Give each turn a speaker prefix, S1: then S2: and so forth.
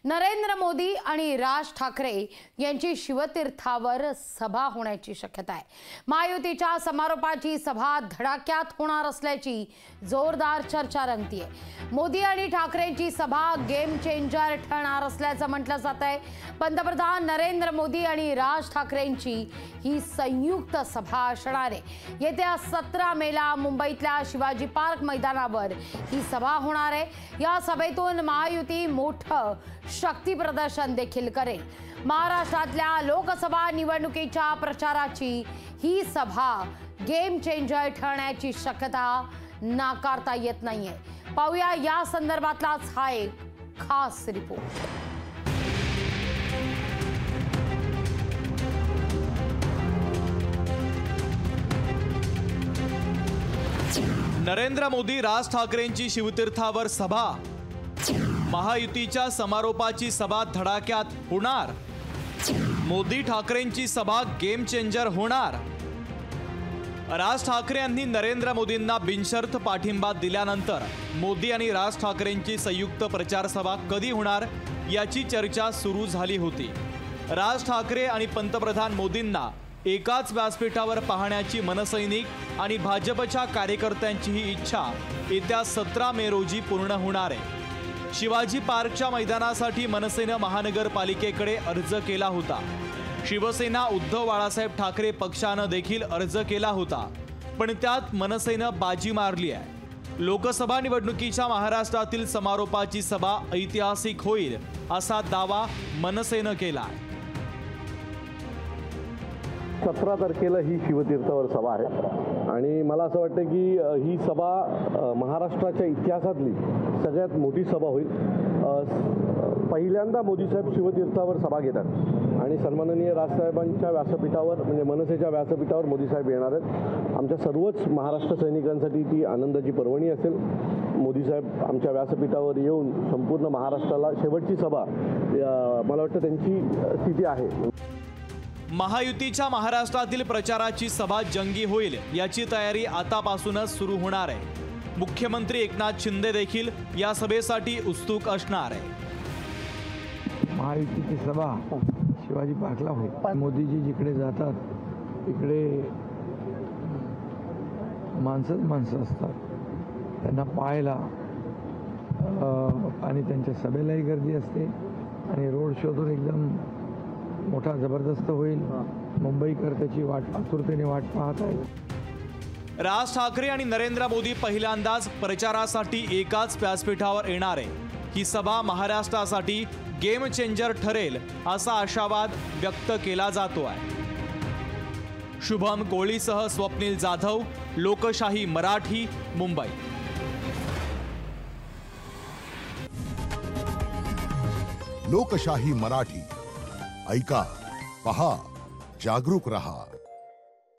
S1: नरेंद्र मोदी आणि राज ठाकरे यांची शिवतीर्थावर सभा होण्याची शक्यता आहे। महायुतीच्या समारोपाची सभा धडाक्यात होणार असल्याची जोरदार चर्चा रंगतीये। मोदी आणि ठाकरेंची सभा गेम चेंजर ठरणार असल्याचं म्हटलं जात आहे। पंतप्रधान नरेंद्र मोदी आणि राज ठाकरेंची ही संयुक्त सभा असणार आहे। येत्या 17 मेला मुंबईतल्या शिवाजी पार्क मैदानावर ही सभा होणार आहे। या सभेतून महायुती मोठं शक्ती प्रदर्शन देखील करेल। महाराष्ट्रातल्या लोकसभा निवडणुकीच्या प्रचाराची ही सभा गेम चेंजर ठरण्याची शक्यता नाकारता येत नाहीये। पाहूया या संदर्भातलाच हा एक खास रिपोर्ट।
S2: नरेंद्र मोदी राज ठाकरेंची शिवतीर्थावर सभा, महायुतीच्या समारोपाची सभा धडाक्यात होणार। मोदी ठाकरेंची सभा गेम चेंजर होणार। राज ठाकरे यांनी नरेंद्र मोदींना बिनशर्त पाठिंबा दिल्यानंतर मोदी आणि राज ठाकरेंची संयुक्त प्रचार सभा कधी होणार याची चर्चा सुरू झाली होती। राज ठाकरे आणि पंतप्रधान मोदींना एकाच व्यासपीठावर पाहण्याची मनसैनिक आणि भाजपच्या कार्यकर्त्यांची ही इच्छा येत्या 17 मे रोजी पूर्ण होणार आहे। शिवाजी पार्कच्या मैदानासाठी मनसेने महानगरपालिकेकडे अर्ज केला होता। शिवसेना उद्धव बाळासाहेब ठाकरे पक्षानं देखील अर्ज केला होता, पण त्यात मनसेनं बाजी मारली आहे। लोकसभा निवडणुकीच्या महाराष्ट्रातील समारोपाची सभा ऐतिहासिक होईल असा दावा मनसेनं केला आहे।
S3: 17 तारखेला ही शिवतीर्थावर सभा आहे आणि मला असं वाटतं की ही सभा महाराष्ट्राच्या इतिहासातली सगळ्यात मोठी सभा होईल। पहिल्यांदा मोदी साहेब शिवतीर्थावर सभा घेतात आणि सन्माननीय राजसाहेबांच्या व्यासपीठावर म्हणजे मनसेच्या व्यासपीठावर मोदी साहेब येणार आहेत। आमच्या सर्वच महाराष्ट्र सैनिकांसाठी ती आनंदाची पर्वणी असेल। मोदी साहेब आमच्या व्यासपीठावर येऊन संपूर्ण महाराष्ट्राला शेवटची सभा मला वाटतं त्यांची स्थिती आहे।
S2: महायुतीच्या महाराष्ट्रातील प्रचाराची सभा जंगी होईल याची तयारी आतापासूनच सुरू होणार आहे। मुख्यमंत्री एकनाथ शिंदे देखील या सभेसाठी उत्सुक असणार आहे।
S4: महायुतीची सभा शिवाजी पार्कला होईल। मोदीजी जिकडे जातात तिकडे माणसं असतात, त्यांना पाहायला आणि त्यांच्या सभेलाही गर्दी असते आणि रोड शोधून एकदम मोठा जबरदस्त होईल। मुंबईकर त्याची आतुरतेने वाट पाहत आहेत।
S2: राज ठाकरे आणि नरेंद्र मोदी पहिल्यांदाच प्रचारासाठी एकाच व्यासपीठावर येणार आहे। ही सभा महाराष्ट्रासाठी गेम चेंजर ठरेल असा आशावाद व्यक्त केला जातो आहे। शुभम कोळीसह स्वप्नील जाधव, लोकशाही मराठी, मुंबई।
S5: लोकशाही मराठी ऐका, पहा, जागरूक रहा।